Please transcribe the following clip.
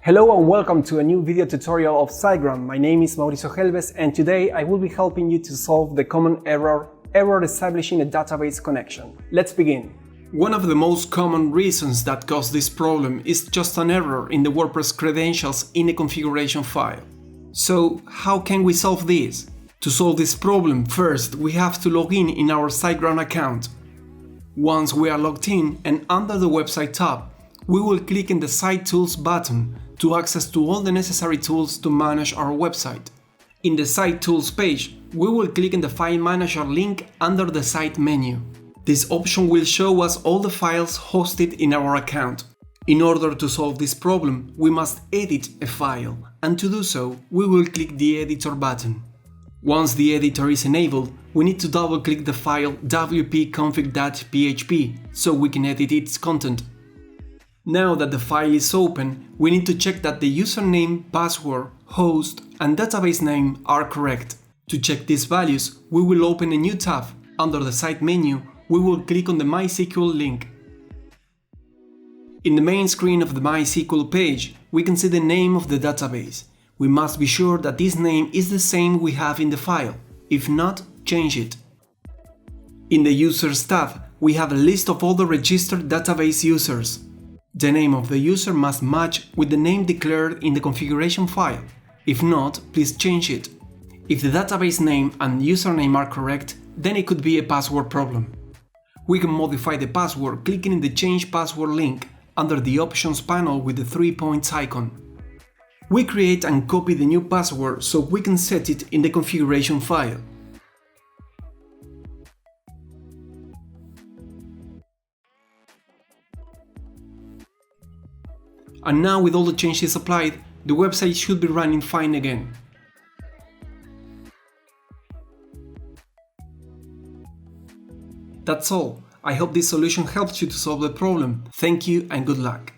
Hello and welcome to a new video tutorial of SiteGround. My name is Mauricio Helves and today I will be helping you to solve the common error establishing a database connection. Let's begin. One of the most common reasons that cause this problem is just an error in the WordPress credentials in a configuration file. So how can we solve this? To solve this problem, first we have to log in our SiteGround account. Once we are logged in and under the website tab, we will click in the Site Tools button to access to all the necessary tools to manage our website. In the Site Tools page, we will click in the File Manager link under the Site menu. This option will show us all the files hosted in our account. In order to solve this problem, we must edit a file, and to do so, we will click the Editor button. Once the editor is enabled, we need to double-click the file wp-config.php so we can edit its content. Now that the file is open, we need to check that the username, password, host, and database name are correct. To check these values, we will open a new tab. Under the Site menu, we will click on the MySQL link. In the main screen of the MySQL page, we can see the name of the database. We must be sure that this name is the same we have in the file. If not, change it. In the Users tab, we have a list of all the registered database users. The name of the user must match with the name declared in the configuration file. If not, please change it. If the database name and username are correct, then it could be a password problem. We can modify the password clicking in the Change Password link under the Options panel with the 3 points icon. We create and copy the new password so we can set it in the configuration file. And now with all the changes applied, the website should be running fine again. That's all. I hope this solution helps you to solve the problem. Thank you and good luck.